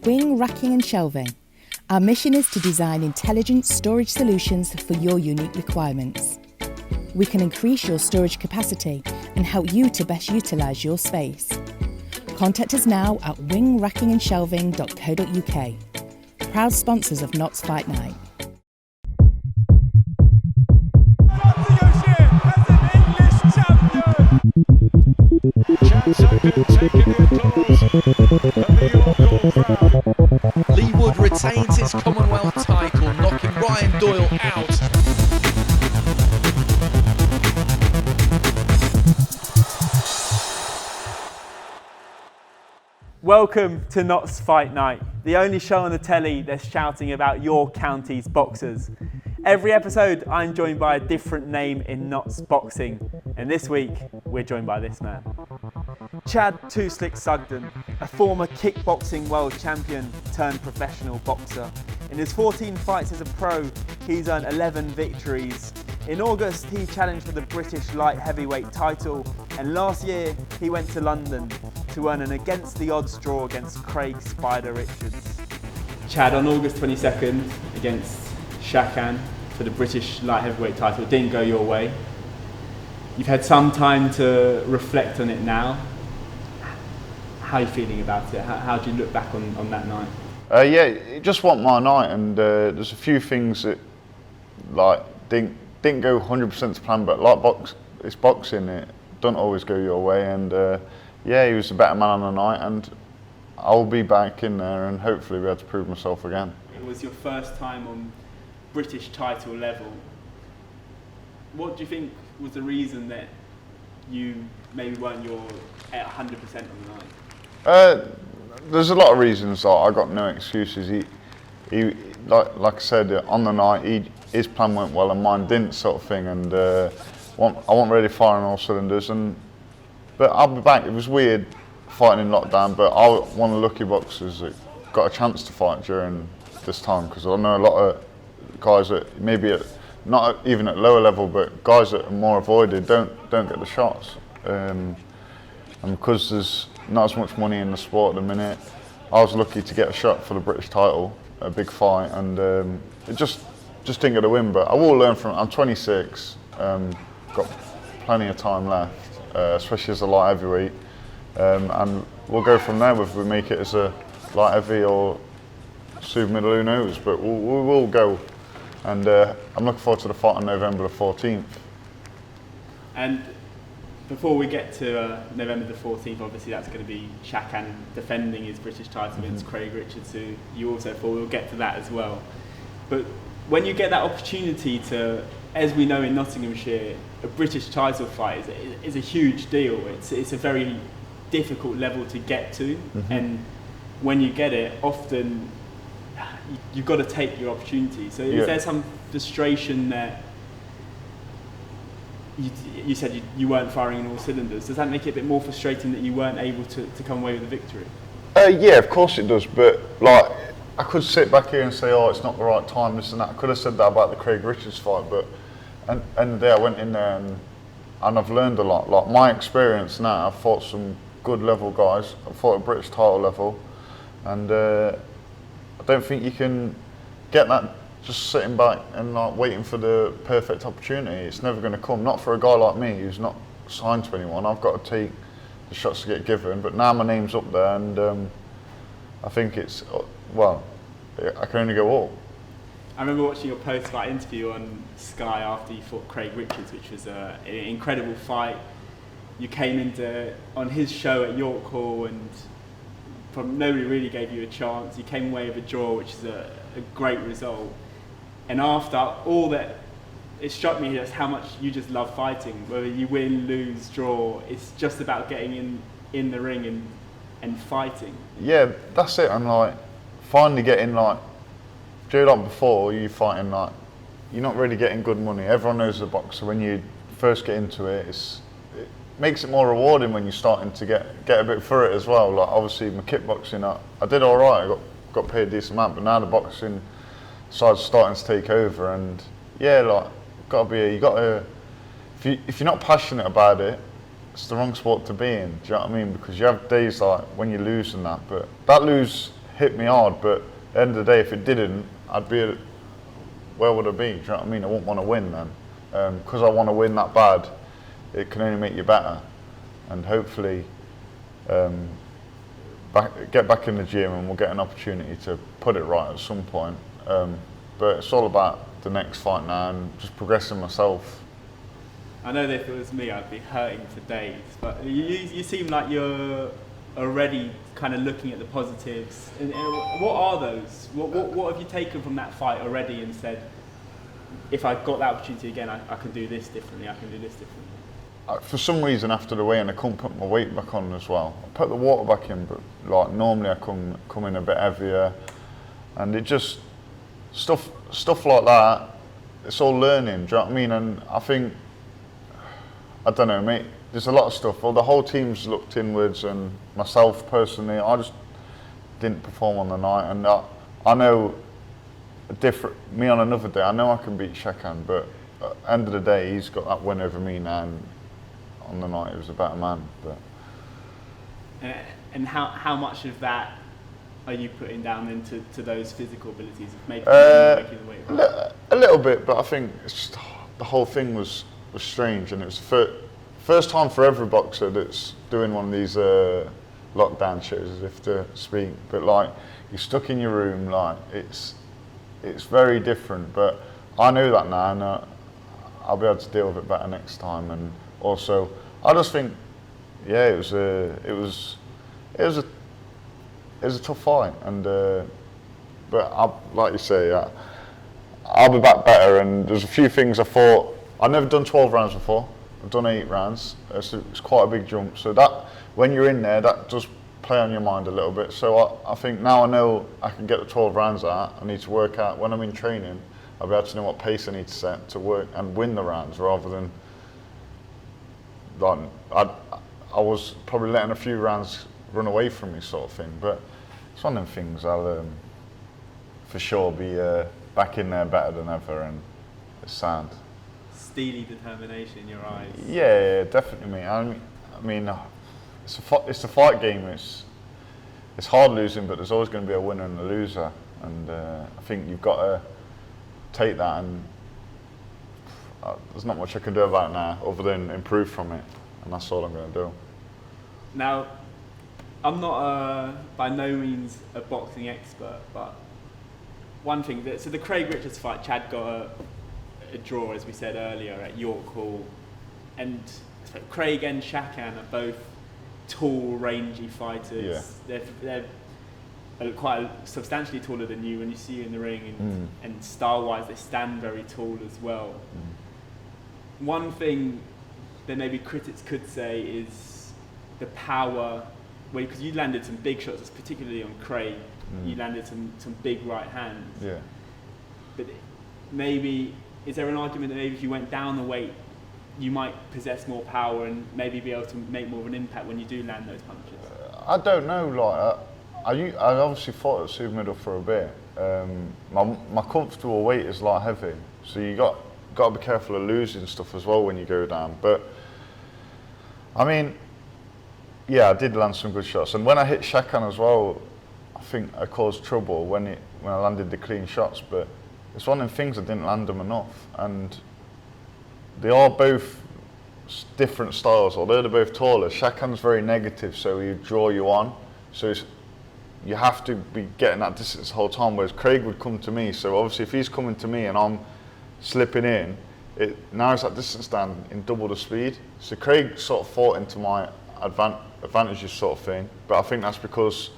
Wing Racking and Shelving. Our mission is to design intelligent storage solutions for your unique requirements. We can increase your storage capacity and help you to best utilise your space. Contact us now at wingrackingandshelving.co.uk. Proud sponsors of Notts Fight Night. Leewood retains its Commonwealth title, knocking Ryan Doyle out. Welcome to Notts Fight Night, the only show on the telly that's shouting about your county's boxers. Every episode, I'm joined by a different name in Notts boxing, and this week, we're joined by this man. Chad Too Slick Sugden, a former kickboxing world champion turned professional boxer. In his 14 fights as a pro, he's earned 11 victories. In August, he challenged for the British light heavyweight title, and last year, he went to London to earn an against the odds draw against Craig Spider Richards. Chad, on August 22nd, against Shakan for the British light heavyweight title, it didn't go your way. You've had some time to reflect on it now. How are you feeling about it? How do you look back on that night? Yeah, it just wasn't my night, and there's a few things that didn't go 100% to plan, but it's boxing, it don't always go your way, and yeah, he was the better man on the night, and I'll be back in there and hopefully be able to prove myself again. It was your first time on British title level. What do you think was the reason that you maybe weren't at 100% on the night? There's a lot of reasons. I got no excuses. He like I said, on the night, his plan went well and mine didn't, sort of thing. And I wasn't really firing all cylinders. But I'll be back. It was weird fighting in lockdown, but I'm one of the lucky boxers that got a chance to fight during this time, because I know a lot of guys that maybe not even at lower level, but guys that are more avoided don't get the shots. And because there's not as much money in the sport at the minute, I was lucky to get a shot for the British title, a big fight, and it just didn't get a win. But I will learn from it. I'm 26, got plenty of time left, especially as a light heavyweight, and we'll go from there, whether we make it as a light heavy or super middle, who knows, but we will go. And I'm looking forward to the fight on November the 14th. And before we get to November the 14th, obviously that's going to be Shakan defending his British title against Craig Richards, who you also fought. We'll get to that as well. But when you get that opportunity to, as we know in Nottinghamshire, a British title fight is a huge deal. It's a very difficult level to get to, and when you get it, often you've got to take your opportunity. So is there some frustration that you said you weren't firing on all cylinders? Does that make it a bit more frustrating that you weren't able to come away with a victory? Yeah, of course it does, but like, I could sit back here and say, oh, it's not the right time, this and that. I could have said that about the Craig Richards fight, but and I went in there and I've learned a lot. Like, my experience now, I've fought some good level guys. I've fought at British title level, and I don't think you can get that just sitting back and like waiting for the perfect opportunity. It's never going to come. Not for a guy like me who's not signed to anyone. I've got to take the shots to get given. But now my name's up there, and I think it's, well, I can only go up. I remember watching your post-fight interview on Sky after you fought Craig Richards, which was an incredible fight. You came on his show at York Hall, and nobody really gave you a chance. You came away with a draw, which is a great result. And after all that, it struck me as how much you just love fighting. Whether you win, lose, draw, it's just about getting in the ring and fighting. Yeah, that's it. And like, finally getting like, like before, you fighting like, you're not really getting good money. Everyone knows the boxer. When you first get into it, it makes it more rewarding when you're starting to get a bit for it as well. Like, obviously my kickboxing, I did all right. I got paid a decent amount, but now the boxing side's starting to take over, and yeah, like, you got to. If you're not passionate about it, it's the wrong sport to be in. Do you know what I mean? Because you have days like when you lose and that, but that lose hit me hard, but at the end of the day, if it didn't, where would I be? Do you know what I mean? I wouldn't want to win then. Because I want to win that bad, it can only make you better. And hopefully get back in the gym and we'll get an opportunity to put it right at some point. But it's all about the next fight now and just progressing myself. I know that if it was me, I'd be hurting for days, but you seem like you're already kind of looking at the positives. And what are those? What have you taken from that fight already and said, if I got that opportunity again, I can do this differently, I can do this differently? For some reason, after the weigh-in, I couldn't put my weight back on as well. I put the water back in, but like normally I come in a bit heavier, and it just stuff like that. It's all learning. Do you know what I mean? And I think, I don't know, mate. There's a lot of stuff. Well, the whole team's looked inwards, and myself personally, I just didn't perform on the night. And I know me on another day. I know I can beat Shakan, but at the end of the day, he's got that win over me now. And on the night, he was a better man. But and how much of that are you putting down into those physical abilities of making the weight? A little bit, but I think it's just, the whole thing was strange, and it was the first time for every boxer that's doing one of these lockdown shows, as if to speak. But like, you're stuck in your room, like it's very different. But I know that now, and I'll be able to deal with it better next time. And also, I just think, yeah, it was a tough fight, and but like you say, I'll be back better. And there's a few things I thought. I've never done 12 rounds before. I've done 8 rounds. It's quite a big jump. So that, when you're in there, that does play on your mind a little bit. So I think now I know I can get the 12 rounds out. I need to work out when I'm in training. I'll be able to know what pace I need to set to work and win the rounds, rather than like I was probably letting a few rounds run away from me, sort of thing. But it's one of them things. I'll for sure be back in there better than ever, and it's sound. Steely determination in your eyes. Yeah, definitely, mate. I mean, it's a fight game. It's hard losing, but there's always going to be a winner and a loser, and I think you've got to take that. And there's not much I can do about it now, other than improve from it, and that's all I'm going to do. Now, I'm not by no means a boxing expert, but one thing so the Craig Richards fight, Chad got a draw, as we said earlier, at York Hall, and so Craig and Shakan are both tall, rangy fighters. Yeah. They're quite substantially taller than you when you see you in the ring, and style-wise they stand very tall as well. One thing that maybe critics could say is the power, because you landed some big shots, particularly on Craig. You landed some big right hands. Yeah. But maybe, is there an argument that maybe if you went down the weight, you might possess more power and maybe be able to make more of an impact when you do land those punches? I don't know. Like, I obviously fought at super middle for a bit. My comfortable weight is light heavy, so you got to be careful of losing stuff as well when you go down. But I mean, yeah, I did land some good shots, and when I hit Shakan as well, I think I caused trouble when I landed the clean shots. But it's one of the things, I didn't land them enough, and they are both different styles. Although they're both taller, Shakan's very negative, so he draw you on. So you have to be getting that distance the whole time, whereas Craig would come to me. So obviously if he's coming to me and I'm slipping in, it narrows that distance down in double the speed. So Craig sort of fought into my advantages, sort of thing. But I think that's because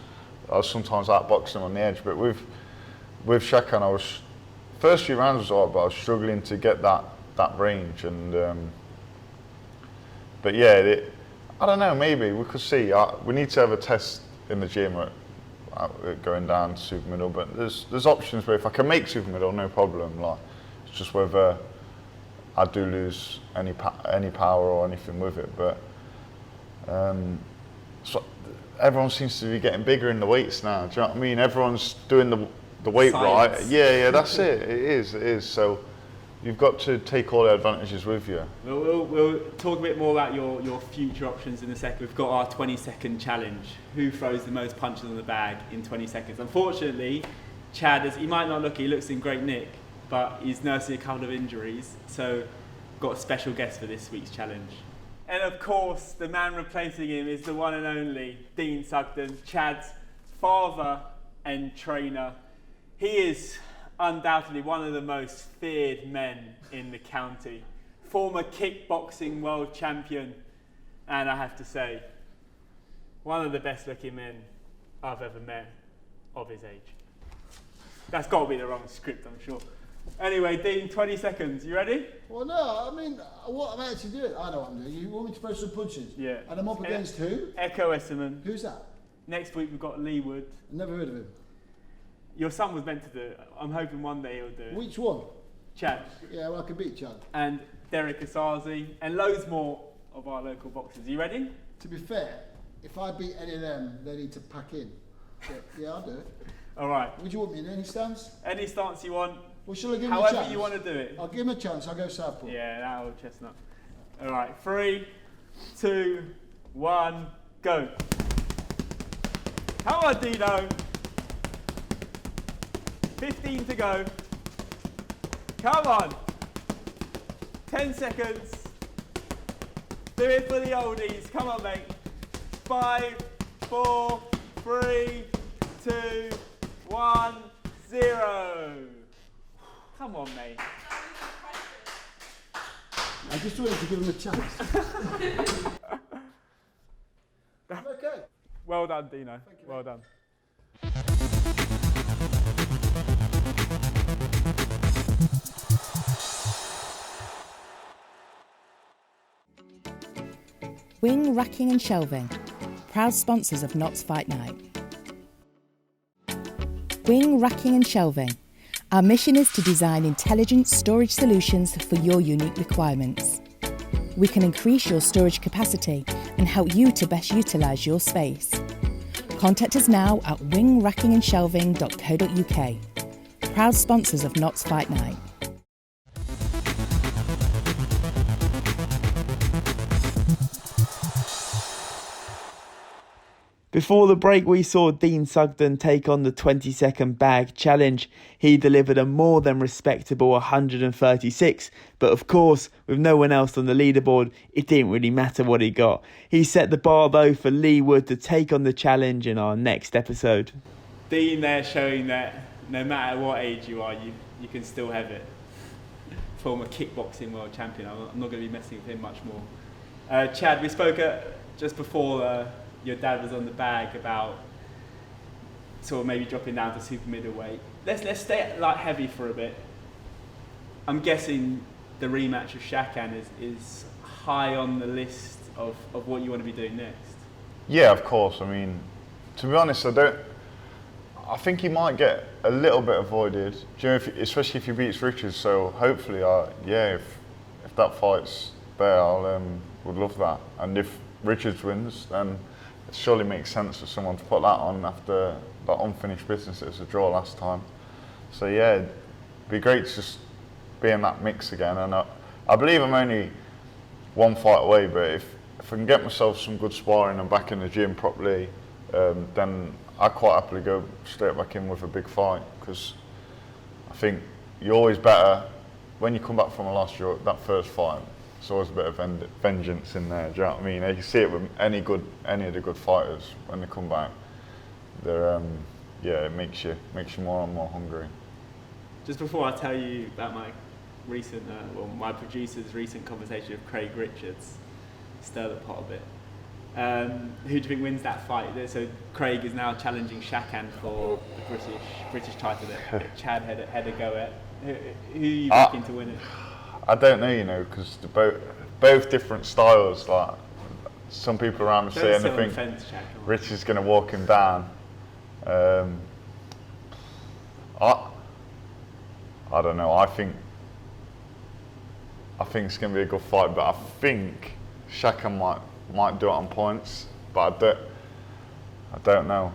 I was sometimes outboxing him on the edge. But with Shakan, first few rounds was alright, but I was struggling to get that range. And but yeah, I don't know. Maybe we could see. We need to have a test in the gym at going down to super middle. But there's options where if I can make super middle, no problem. Like, it's just whether I do lose any power or anything with it. But so everyone seems to be getting bigger in the weights now. Do you know what I mean? Everyone's doing the weight Science. right. Yeah, that's it. It is. So you've got to take all the advantages with you. We'll talk a bit more about your future options in a second. We've got our 20-second challenge. Who throws the most punches on the bag in 20 seconds? Unfortunately, Chad, he might not look, he looks in great nick, but he's nursing a couple of injuries. So, got a special guest for this week's challenge. And of course, the man replacing him is the one and only Dean Sugden, Chad's father and trainer. He is undoubtedly one of the most feared men in the county. Former kickboxing world champion, and I have to say, one of the best looking men I've ever met of his age. That's got to be the wrong script, I'm sure. Anyway, Dean, 20 seconds. You ready? Well, no, I mean, what am I actually doing? I know what I'm doing. You want me to throw some punches? Yeah. And I'm up against who? Echo Esserman. Who's that? Next week we've got Lee Wood. Never heard of him. Your son was meant to do it. I'm hoping one day he'll do it. Which one? Chad. Yeah, well, I can beat Chad. And Derek Asazi. And loads more of our local boxers. You ready? To be fair, if I beat any of them, they need to pack in. Yeah, I'll do it. All right. Would you want me in any stance? Any stance you want. Well, shall I give him a However chance? you want to do it. I'll give him a chance. I'll go southpaw. Yeah, that old chestnut. All right. 3, 2, 1, go. Come on, Dino. 15 to go. Come on. 10 seconds. Do it for the oldies. Come on, mate. 5, 4, 3, 2, 1, 0. Come on, mate. I just wanted to give him a chance. Okay. Well done, Dino. Well done. Wing Racking and Shelving, proud sponsors of Notts Fight Night. Wing Racking and Shelving. Our mission is to design intelligent storage solutions for your unique requirements. We can increase your storage capacity and help you to best utilise your space. Contact us now at wingRackingandShelving.co.uk. Proud sponsors of Notts Fight Night. Before the break, we saw Dean Sugden take on the 20-second bag challenge. He delivered a more than respectable 136, but of course, with no one else on the leaderboard, it didn't really matter what he got. He set the bar though for Lee Wood to take on the challenge in our next episode. Dean there showing that no matter what age you are, you can still have it. Former kickboxing world champion. I'm not going to be messing with him much more. Chad, we spoke just before your dad was on the bag about sort of maybe dropping down to super middleweight. Let's stay at light heavy for a bit. I'm guessing the rematch of Shakan is high on the list of what you want to be doing next. Yeah, of course. I mean, to be honest, I think he might get a little bit avoided, especially if he beats Richards. So hopefully, if that fight's there, I would love that. And if Richards wins, then it surely makes sense for someone to put that on after that unfinished business. It was a draw last time. So yeah, it'd be great to just be in that mix again. And I believe I'm only one fight away, but if I can get myself some good sparring and back in the gym properly, then I'd quite happily go straight back in with a big fight, because I think you're always better when you come back from a loss. That first fight, there's always a bit of vengeance in there. Do you know what I mean? You see it with any of the good fighters when they come back. They're it makes you more and more hungry. Just before I tell you about my my producer's recent conversation with Craig Richards, stir the pot a bit. Who do you think wins that fight? So Craig is now challenging Shakan for the British title that Chad had a go at. Who are you looking to win it? I don't know, because they're both different styles. Like, some people around me saying they think Rich is going to walk him down. I don't know. I think it's going to be a good fight, but I think Shakan might do it on points, but I don't know.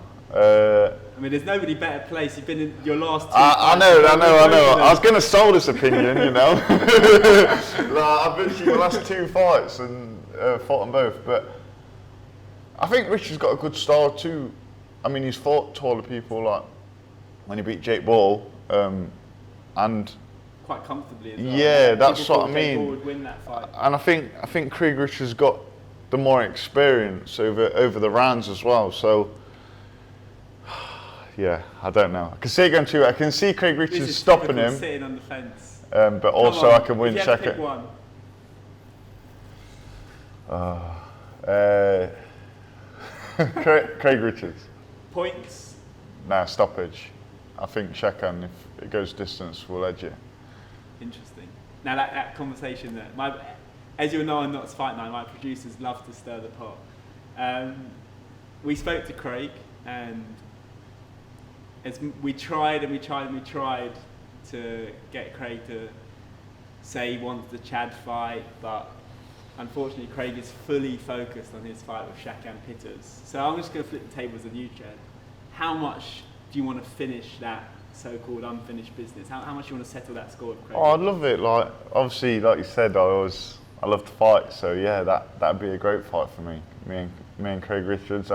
I mean, there's nobody better placed. You've been in your last 2 I know. I was going to sell this opinion, you know. I've been to the last 2 fights and fought them both, but I think Richard's got a good style too. I mean, he's fought taller people, like when he beat Jake Ball, and quite comfortably as well. Yeah, that's what I mean. Jake Ball would win that fight. And I think Craig Richards got the more experience over the rounds as well. So yeah, I don't know. I can see it going too. I can see Craig Richards stopping him, sitting on the fence. But also I can win if you had to pick Shakan. one. Craig Richards. Points. Nah, stoppage. I think Shakan, if it goes distance, will edge it. Interesting. Now that conversation there, as you'll know on Knots Fight Night, my producers love to stir the pot. We spoke to Craig, and we tried to get Craig to say he wants the Chad fight, but unfortunately Craig is fully focused on his fight with Shakan Pitters. So I'm just going to flip the tables on you, Chad. How much do you want to finish that so-called unfinished business? How much do you want to settle that score with Craig? Oh, I'd love it. Like, obviously, like you said, I love to fight. So yeah, that'd be a great fight for me. Me and Craig Richards.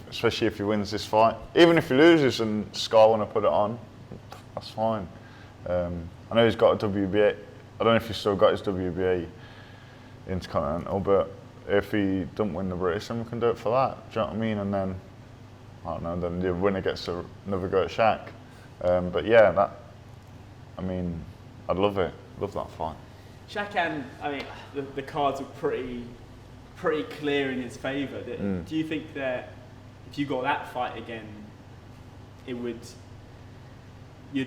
Especially if he wins this fight. Even if he loses and Sky want to put it on, that's fine. I know he's got a WBA. I don't know if he's still got his WBA Intercontinental, but if he don't win the British, then we can do it for that. Do you know what I mean? And then, I don't know, then the winner gets another go at Shaq. But yeah, I'd love it. Love that fight. Shakan, I mean, the cards were pretty clear in his favour. Do you think that if you got that fight again, you'd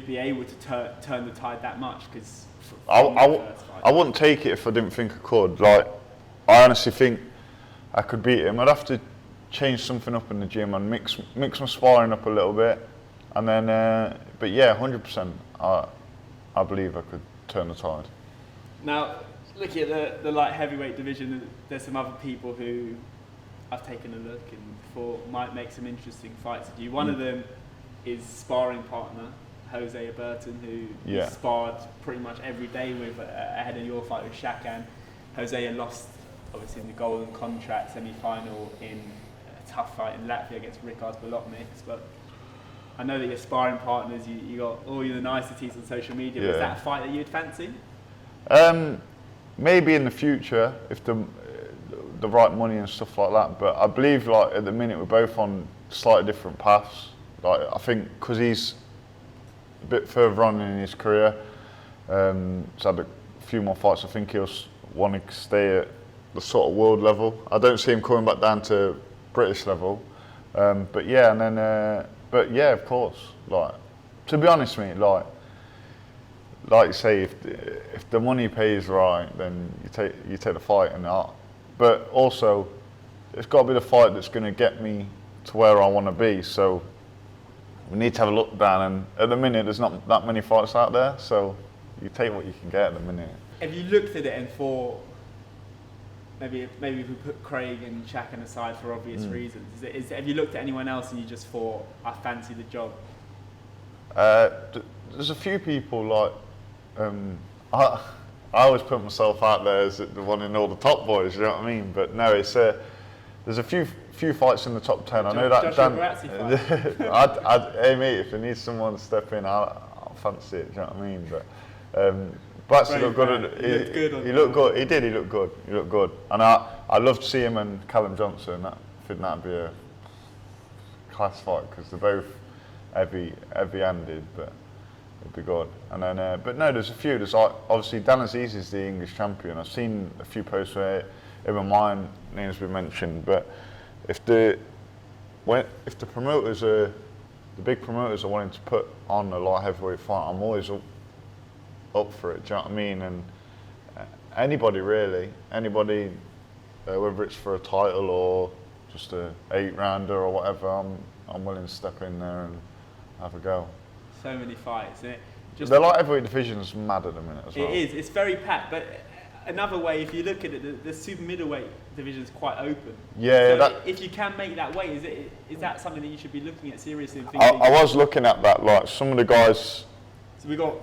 be able to turn the tide that much? Because I wouldn't take it if I didn't think I could. Like, I honestly think I could beat him. I'd have to change something up in the gym and mix my sparring up a little bit, and then. But yeah, 100%. I believe I could turn the tide. Now, looking at the light heavyweight division, there's some other people who I've taken a look and thought might make some interesting fights with you. One of them is sparring partner Jose Aberton, who you sparred pretty much every day with ahead of your fight with Shakan. Jose lost, obviously, in the Golden Contract semi-final in a tough fight in Latvia against Rickard Bolotniks, but I know that you're sparring partners, you got all the niceties on social media. Was that a fight that you'd fancy? Maybe in the future, if the right money and stuff like that. But I believe, like, at the minute we're both on slightly different paths. Like, I think because he's a bit further on in his career, he's had a few more fights. I think he'll want to stay at the sort of world level. I don't see him coming back down to British level. But yeah, and then. But yeah, of course. Like, to be honest with me, like you say, if the money pays right, then you take the fight and that. But also, it's got to be the fight that's going to get me to where I want to be. So we need to have a look down. And at the minute, there's not that many fights out there. So you take what you can get at the minute. Have you looked at it and thought, maybe if we put Craig and Shakan aside for obvious reasons, have you looked at anyone else and you just thought, I fancy the job? There's a few people, like, I always put myself out there as the one in all the top boys, you know what I mean? But no, it's there's a few fights in the top 10. I know that Dan. Hey mate, if you need someone to step in, I'll fancy it. Do you know what I mean? But Blatzy looked good. He looked good. He did. He looked good. He looked good. And I love to see him and Callum Johnson. I think that'd be a class fight because they're both heavy-handed, but it'd be good. And then, but no, there's a few. There's obviously Dan Aziz is the English champion. I've seen a few posts where him and mine names been mentioned. But if the promoters are the big promoters are wanting to put on a light heavyweight fight, I'm always up for it. Do you know what I mean? And anybody really, whether it's for a title or just a 8-rounder or whatever, I'm willing to step in there and have a go. So many fights, isn't it? The light heavyweight division's mad at the minute as well. It is. It's very packed, but another way, if you look at it, the super middleweight division is quite open. Yeah, so if you can make that weight, is that something that you should be looking at seriously? And I was looking at that. Like some of the guys. So we got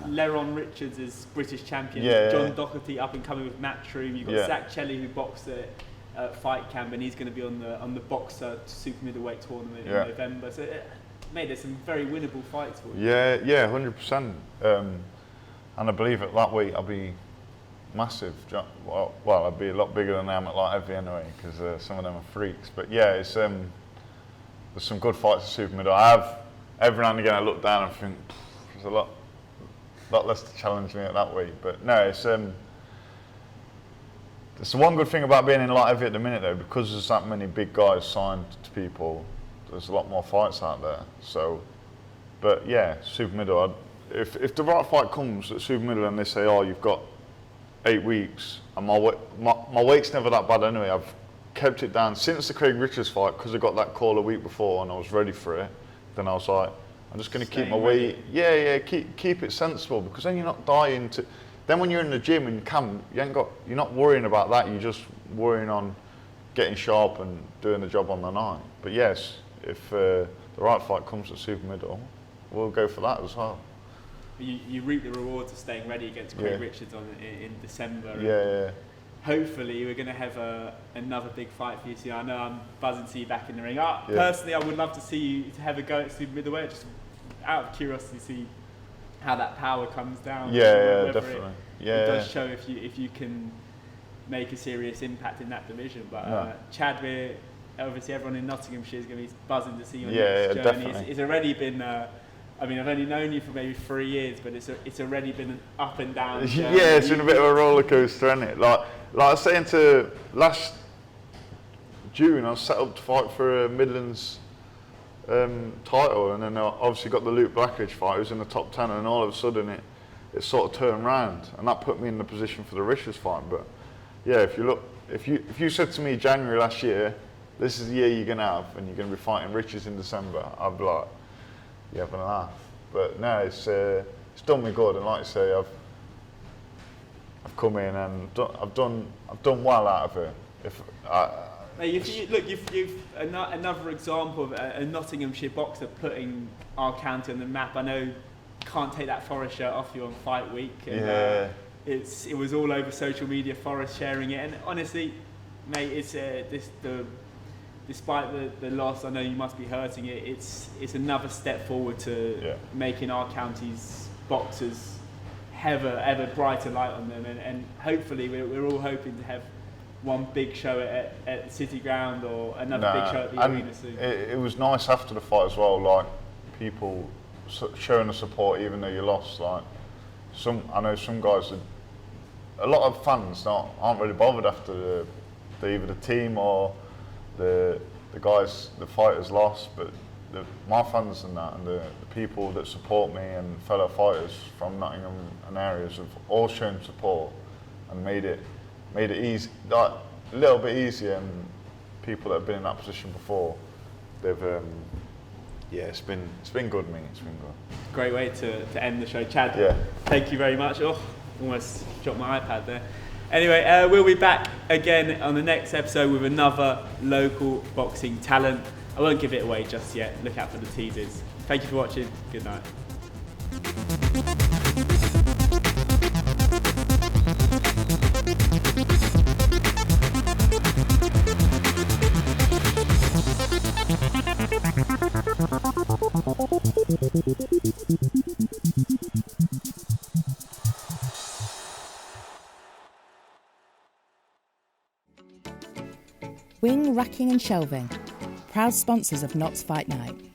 Leron Richards as British champion. John Doherty up and coming with Matchroom. You've got Zach Chelly who boxed at Fight Camp, and he's going to be on the Boxer super middleweight tournament in November. So mate, there's some very winnable fights for you. Yeah, 100%. And I believe at that weight I'll be massive. Well, I'd be a lot bigger than I am at light heavy anyway, because some of them are freaks. But yeah, it's there's some good fights at super middle. I have every now and again I look down and think there's a lot less to challenge me at that weight. But no, it's the one good thing about being in light heavy at the minute though, because there's that many big guys signed to people. There's a lot more fights out there. So, but yeah, super middle. If the right fight comes at super middle and they say, oh, you've got 8 weeks, and my weight's never that bad anyway. I've kept it down since the Craig Richards fight because I got that call a week before and I was ready for it. Then I was like, I'm just going to keep my weight. Yeah, keep it sensible, because then you're not dying to. Then when you're in the gym and you camp, you're not worrying about that. You're just worrying on getting sharp and doing the job on the night. But yes, if the right fight comes at super middle, we'll go for that as well. You reap the rewards of staying ready against Craig Richards in December. Yeah. Hopefully we're going to have another big fight for you soon. I know I'm buzzing to see you back in the ring. Personally, I would love to see you to have a go at super middleweight, just out of curiosity to see how that power comes down. Yeah, definitely. It does show if you can make a serious impact in that division. But Chad, we're obviously everyone in Nottinghamshire is going to be buzzing to see you on your next journey. Definitely. It's already been. I mean, I've only known you for maybe 3 years, but it's already been an up and down journey. Yeah, it's been a bit of a roller coaster, hasn't it? Like I was saying to last June, I was set up to fight for a Midlands title, and then I obviously got the Luke Blackridge fight. It was in the top 10, and all of a sudden it sort of turned round, and that put me in the position for the Richards fight. But yeah, if you said to me January last year, this is the year you're gonna have, and you're gonna be fighting Richards in December, I'd be like, you have an laugh. But no, it's done me good, and like I say, I've come in and I've done well out of it. You've another example of a Nottinghamshire boxer putting our county on the map. I know can't take that Forest shirt off you on fight week. And, it was all over social media, Forest sharing it, and honestly, mate, it's despite the loss, I know you must be hurting it. It's another step forward to making our county's boxers have a brighter light on them, and hopefully we're all hoping to have one big show at the City Ground or another big show at the arena soon. It was nice after the fight as well, like people showing the support even though you lost. Like I know some guys, a lot of fans aren't really bothered after either the team or the guys, the fighters lost, but my fans and that, and the people that support me and fellow fighters from Nottingham and areas have all shown support and made it easy, like a little bit easier. And people that have been in that position before, they've it's been good, mate. It's been good. Great way to end the show, Chad. Thank you very much. Almost dropped my iPad there. Anyway, we'll be back again on the next episode with another local boxing talent. I won't give it away just yet. Look out for the teasers. Thank you for watching. Good night. Wing Racking and Shelving, proud sponsors of Notts Fight Night.